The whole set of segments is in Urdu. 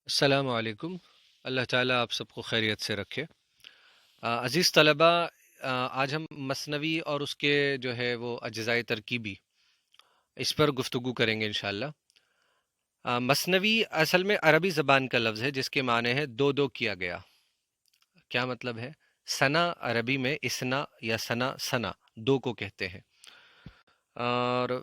السلام علیکم۔ اللہ تعالیٰ آپ سب کو خیریت سے رکھے۔ عزیز طلبہ، آج ہم مثنوی اور اس کے جو ہے وہ اجزائے ترکیبی اس پر گفتگو کریں گے انشاءاللہ۔ مثنوی اصل میں عربی زبان کا لفظ ہے جس کے معنی ہے دو دو کیا گیا۔ کیا مطلب ہے؟ ثنا عربی میں اسنا یا ثنا ثنا دو کو کہتے ہیں، اور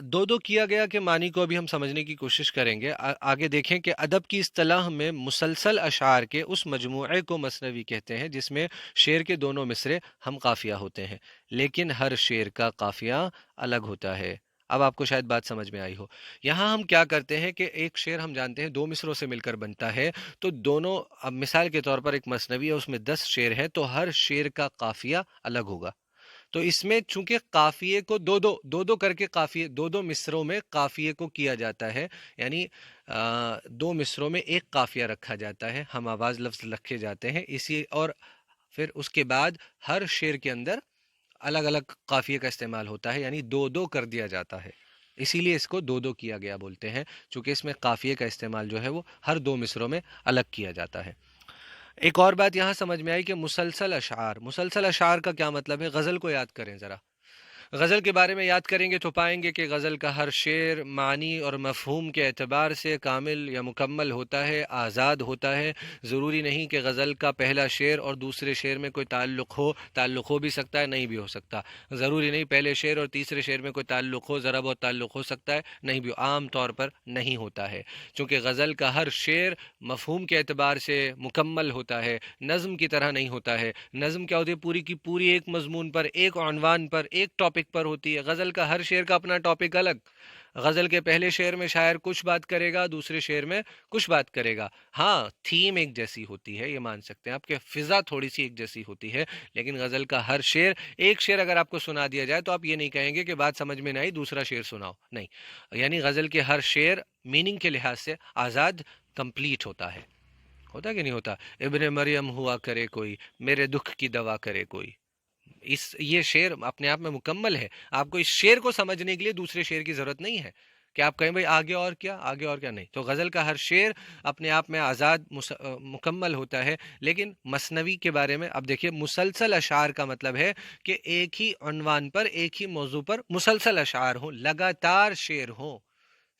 دو دو کیا گیا کے معنی کو ابھی ہم سمجھنے کی کوشش کریں گے۔ آگے دیکھیں کہ ادب کی اصطلاح میں مسلسل اشعار کے اس مجموعے کو مثنوی کہتے ہیں جس میں شعر کے دونوں مصرے ہم قافیہ ہوتے ہیں، لیکن ہر شعر کا قافیہ الگ ہوتا ہے۔ اب آپ کو شاید بات سمجھ میں آئی ہو۔ یہاں ہم کیا کرتے ہیں کہ ایک شعر ہم جانتے ہیں دو مصروں سے مل کر بنتا ہے، تو دونوں، اب مثال کے طور پر ایک مثنوی ہے، اس میں 10 شعر ہیں، تو ہر شعر کا قافیہ الگ ہوگا۔ تو اس میں چونکہ قافیے کو دو دو کر کے قافیے دو دو مصروں میں قافیے کو کیا جاتا ہے، یعنی دو مصروں میں ایک قافیہ رکھا جاتا ہے، ہم آواز لفظ رکھے جاتے ہیں اسی، اور پھر اس کے بعد ہر شعر کے اندر الگ الگ قافیے کا استعمال ہوتا ہے، یعنی دو دو کر دیا جاتا ہے۔ اسی لیے اس کو دو دو کیا گیا بولتے ہیں، چونکہ اس میں قافیے کا استعمال جو ہے وہ ہر دو مصروں میں الگ کیا جاتا ہے۔ ایک اور بات یہاں سمجھ میں آئی کہ مسلسل اشعار کا کیا مطلب ہے؟ غزل کو یاد کریں ذرا۔ غزل کے بارے میں یاد کریں گے تو پائیں گے کہ غزل کا ہر شعر معنی اور مفہوم کے اعتبار سے کامل یا مکمل ہوتا ہے، آزاد ہوتا ہے۔ ضروری نہیں کہ غزل کا پہلا شعر اور دوسرے شعر میں کوئی تعلق ہو بھی سکتا ہے، نہیں بھی ہو سکتا۔ ضروری نہیں پہلے شعر اور تیسرے شعر میں کوئی تعلق ہو، ذرا بہت تعلق ہو سکتا ہے، نہیں بھی، عام طور پر نہیں ہوتا ہے، چونکہ غزل کا ہر شعر مفہوم کے اعتبار سے مکمل ہوتا ہے، نظم کی طرح نہیں ہوتا ہے۔ نظم کیا ہوتی ہے؟ پوری کی پوری ایک مضمون پر، ایک عنوان پر، ایک ٹاپک پر ہوتی ہے۔ غزل کا ہر شعر کا اپنا ٹاپک الگ۔ غزل کے پہلے شعر میں شاعر کچھ بات کرے گا، دوسرے شعر میں کچھ بات کرے گا۔ ہاں، تھیم ایک جیسی ہوتی ہے، یہ مان سکتے ہیں آپ کہ فضا تھوڑی سی ایک جیسی ہوتی ہے، لیکن غزل کا ہر شعر، ایک شعر اگر آپ کو سنا دیا جائے تو آپ یہ نہیں کہیں گے کہ بات سمجھ میں نہ آئی، دوسرا شعر سناؤ، نہیں۔ یعنی غزل کے ہر شعر میننگ کے لحاظ سے آزاد، کمپلیٹ ہوتا ہے۔ ہوتا کہ نہیں ہوتا؟ ابن مریم ہوا کرے کوئی، میرے دکھ کی دوا کرے کوئی، یہ شعر اپنے آپ میں مکمل ہے۔ آپ کو اس شعر کو سمجھنے کے لیے دوسرے شعر کی ضرورت نہیں ہے کہ آپ کہیں بھائی آگے اور کیا، آگے اور کیا، نہیں۔ تو غزل کا ہر شعر اپنے آپ میں آزاد، مکمل ہوتا ہے۔ لیکن مثنوی کے بارے میں اب دیکھیے، مسلسل اشعار کا مطلب ہے کہ ایک ہی عنوان پر، ایک ہی موضوع پر مسلسل اشعار ہوں، لگاتار شعر ہوں،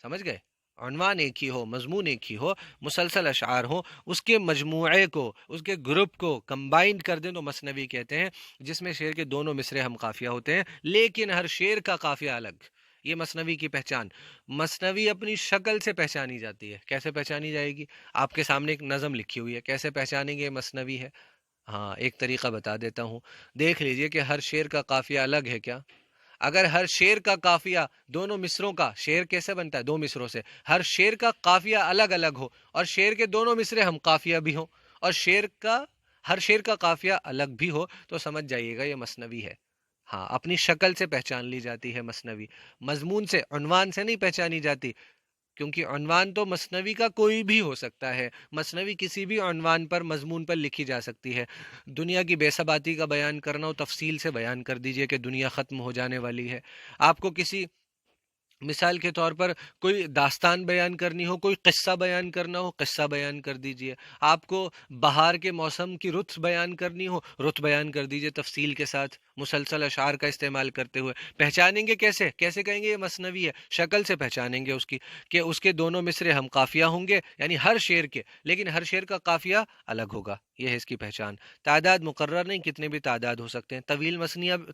سمجھ گئے؟ عنوان ایک ہی ہو، مضمون ایک ہی ہو، مسلسل اشعار ہوں، اس کے مجموعے کو، اس کے گروپ کو کمبائنڈ کر دیں تو مثنوی کہتے ہیں، جس میں شعر کے دونوں مصرے ہم قافیہ ہوتے ہیں، لیکن ہر شعر کا قافیہ الگ۔ یہ مثنوی کی پہچان۔ مثنوی اپنی شکل سے پہچانی جاتی ہے۔ کیسے پہچانی جائے گی؟ آپ کے سامنے ایک نظم لکھی ہوئی ہے، کیسے پہچانیں گے یہ مثنوی ہے؟ ہاں، ایک طریقہ بتا دیتا ہوں، دیکھ لیجئے کہ ہر شعر کا قافیہ الگ ہے کیا۔ اگر ہر شعر کا قافیہ دونوں مصروں کا، شعر کیسے بنتا ہے؟ دو مصروں سے، ہر شعر کا قافیہ الگ الگ ہو، اور شعر کے دونوں مصرے ہم قافیہ بھی ہوں، اور ہر شعر کا قافیہ الگ بھی ہو، تو سمجھ جائیے گا یہ مثنوی ہے۔ ہاں، اپنی شکل سے پہچان لی جاتی ہے مثنوی، مضمون سے، عنوان سے نہیں پہچانی جاتی، کیونکہ عنوان تو مثنوی کا کوئی بھی ہو سکتا ہے۔ مثنوی کسی بھی عنوان پر، مضمون پر لکھی جا سکتی ہے۔ دنیا کی بے ثباتی کا بیان کرنا ہو، تفصیل سے بیان کر دیجئے کہ دنیا ختم ہو جانے والی ہے۔ آپ کو کسی، مثال کے طور پر، کوئی داستان بیان کرنی ہو، کوئی قصہ بیان کرنا ہو، قصہ بیان کر دیجئے۔ آپ کو بہار کے موسم کی رت بیان کرنی ہو، رت بیان کر دیجئے تفصیل کے ساتھ، مسلسل اشعار کا استعمال کرتے ہوئے۔ پہچانیں گے کیسے؟ کیسے کہیں گے یہ مثنوی ہے؟ شکل سے پہچانیں گے اس کی، کہ اس کے دونوں مصرے ہم قافیہ ہوں گے، یعنی ہر شعر کے، لیکن ہر شعر کا قافیہ الگ ہوگا، یہ ہے اس کی پہچان۔ تعداد مقرر نہیں، کتنے بھی تعداد ہو سکتے ہیں، طویل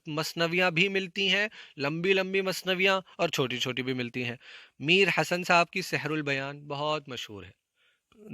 مثنویاں بھی ملتی ہیں، لمبی لمبی مثنویاں، اور چھوٹی چھوٹی بھی ملتی ہیں۔ میر حسن صاحب کی سحر البیان بہت مشہور ہے،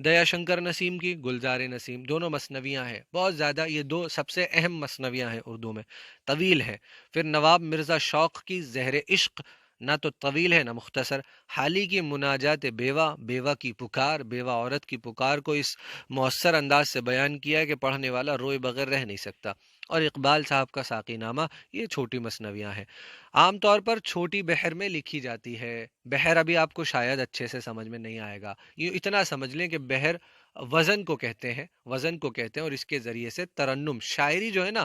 دیا شنکر نسیم کی گلزار نسیم، دونوں مثنویاں ہیں، بہت زیادہ، یہ دو سب سے اہم مثنویاں ہیں اردو میں، طویل ہے۔ پھر نواب مرزا شوق کی زہر عشق، نہ تو طویل ہے نہ مختصر۔ حالی کی مناجات بیوہ، بیوہ کی پکار، بیوہ عورت کی پکار کو اس مؤثر انداز سے بیان کیا ہے کہ پڑھنے والا روئے بغیر رہ نہیں سکتا۔ اور اقبال صاحب کا ساقی نامہ، یہ چھوٹی مثنویاں ہیں، عام طور پر چھوٹی بحر میں لکھی جاتی ہے۔ بحر ابھی آپ کو شاید اچھے سے سمجھ میں نہیں آئے گا، یہ اتنا سمجھ لیں کہ بحر وزن کو کہتے ہیں، وزن کو کہتے ہیں، اور اس کے ذریعے سے ترنم، شاعری جو ہے نا،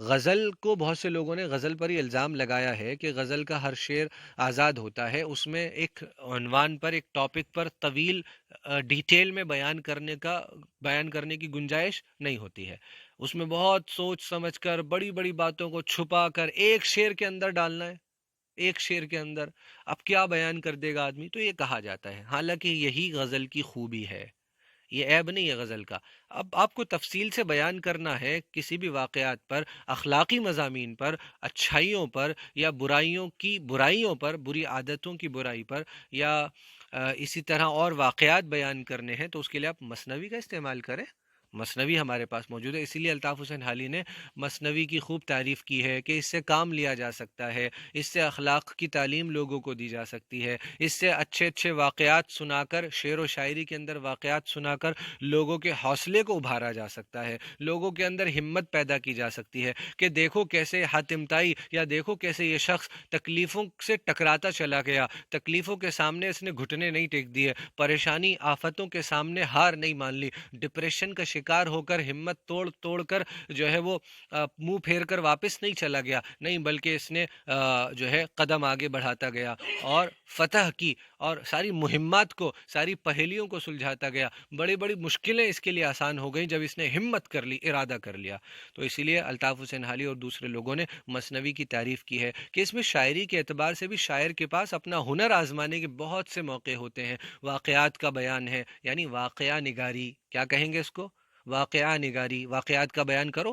غزل کو بہت سے لوگوں نے غزل پر ہی الزام لگایا ہے کہ غزل کا ہر شعر آزاد ہوتا ہے، اس میں ایک عنوان پر، ایک ٹاپک پر طویل ڈیٹیل میں بیان کرنے کی گنجائش نہیں ہوتی ہے، اس میں بہت سوچ سمجھ کر بڑی بڑی باتوں کو چھپا کر ایک شعر کے اندر ڈالنا ہے، ایک شعر کے اندر اب کیا بیان کر دے گا آدمی، تو یہ کہا جاتا ہے، حالانکہ یہی غزل کی خوبی ہے، یہ عیب نہیں ہے غزل کا۔ اب آپ کو تفصیل سے بیان کرنا ہے کسی بھی واقعات پر، اخلاقی مضامین پر، اچھائیوں پر یا برائیوں پر، بری عادتوں کی برائی پر، یا اسی طرح اور واقعات بیان کرنے ہیں، تو اس کے لیے آپ مثنوی کا استعمال کریں۔ مثنوی ہمارے پاس موجود ہے، اسی لیے الطاف حسین حالی نے مثنوی کی خوب تعریف کی ہے کہ اس سے کام لیا جا سکتا ہے، اس سے اخلاق کی تعلیم لوگوں کو دی جا سکتی ہے، اس سے اچھے اچھے واقعات سنا کر، شعر و شاعری کے اندر واقعات سنا کر لوگوں کے حوصلے کو ابھارا جا سکتا ہے، لوگوں کے اندر ہمت پیدا کی جا سکتی ہے کہ دیکھو کیسے حاتم طائی، یا دیکھو کیسے یہ شخص تکلیفوں سے ٹکراتا چلا گیا، تکلیفوں کے سامنے اس نے گھٹنے نہیں ٹیک دیے، پریشانی آفتوں کے سامنے ہار نہیں مان لی، ڈپریشن کا شکار ہو کر ہمت توڑ توڑ کر جو ہے وہ منہ پھیر کر واپس نہیں چلا گیا، نہیں بلکہ اس نے جو ہے قدم آگے بڑھاتا گیا اور فتح کی، اور ساری مہمات کو، ساری پہیلیوں کو سلجھاتا گیا، بڑی بڑی مشکلیں اس کے لیے آسان ہو گئیں جب اس نے ہمت کر لی، ارادہ کر لیا۔ تو اسی لیے الطاف حسین حالی اور دوسرے لوگوں نے مثنوی کی تعریف کی ہے کہ اس میں شاعری کے اعتبار سے بھی شاعر کے پاس اپنا ہنر آزمانے کے بہت سے موقع ہوتے ہیں، واقعات کا بیان ہے، یعنی واقعہ نگاری، کیا کہیں گے اس کو؟ واقعہ نگاری، واقعات کا بیان کرو۔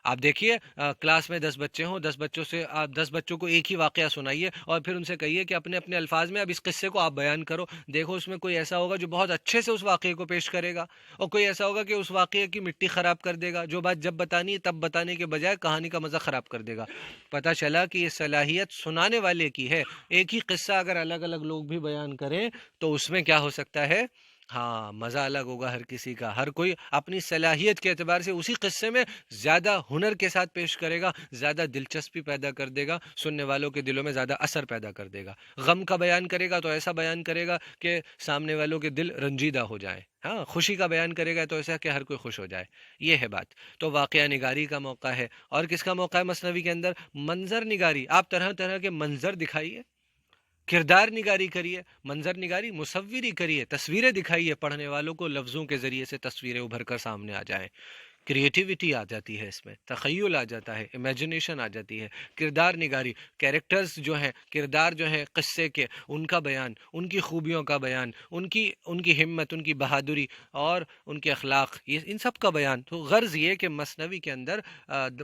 آپ دیکھیے کلاس میں 10 بچے ہوں، 10 بچوں سے آپ 10 بچوں کو ایک ہی واقعہ سنائیے اور پھر ان سے کہیے کہ اپنے اپنے الفاظ میں اب اس قصے کو آپ بیان کرو، دیکھو اس میں کوئی ایسا ہوگا جو بہت اچھے سے اس واقعے کو پیش کرے گا، اور کوئی ایسا ہوگا کہ اس واقعے کی مٹی خراب کر دے گا، جو بات جب بتانی ہے تب بتانے کے بجائے کہانی کا مزہ خراب کر دے گا۔ پتہ چلا کہ یہ صلاحیت سنانے والے کی ہے، ایک ہی قصہ اگر الگ الگ لوگ بھی بیان کریں تو اس میں کیا ہو سکتا ہے، ہاں مزہ الگ ہوگا ہر کسی کا، ہر کوئی اپنی صلاحیت کے اعتبار سے اسی قصے میں زیادہ ہنر کے ساتھ پیش کرے گا، زیادہ دلچسپی پیدا کر دے گا، سننے والوں کے دلوں میں زیادہ اثر پیدا کر دے گا۔ غم کا بیان کرے گا تو ایسا بیان کرے گا کہ سامنے والوں کے دل رنجیدہ ہو جائیں، ہاں خوشی کا بیان کرے گا تو ایسا کہ ہر کوئی خوش ہو جائے، یہ ہے بات۔ تو واقعہ نگاری کا موقع ہے، اور کس کا موقع ہے مثنوی کے اندر؟ منظر نگاری، آپ طرح طرح کے منظر دکھائیے، کردار نگاری کریے، منظر نگاری مصوری کریے، تصویریں دکھائیے، پڑھنے والوں کو لفظوں کے ذریعے سے تصویریں ابھر کر سامنے آ جائیں، کریٹیوٹی آ جاتی ہے، اس میں تخیل آ جاتا ہے، امیجنیشن آ جاتی ہے، کردار نگاری، کیریکٹرز جو ہیں، کردار جو ہیں قصے کے، ان کا بیان، ان کی خوبیوں کا بیان، ان کی ہمت، ان کی بہادری اور ان کے اخلاق، یہ ان سب کا بیان۔ تو غرض یہ کہ مثنوی کے اندر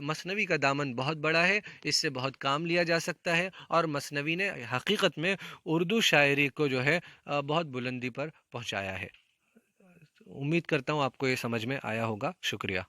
مثنوی کا دامن بہت بڑا ہے، اس سے بہت کام لیا جا سکتا ہے، اور مثنوی نے حقیقت میں اردو شاعری کو جو ہے بہت بلندی پر پہنچایا ہے۔ امید کرتا ہوں آپ کو یہ سمجھ میں آیا ہوگا، شکریہ۔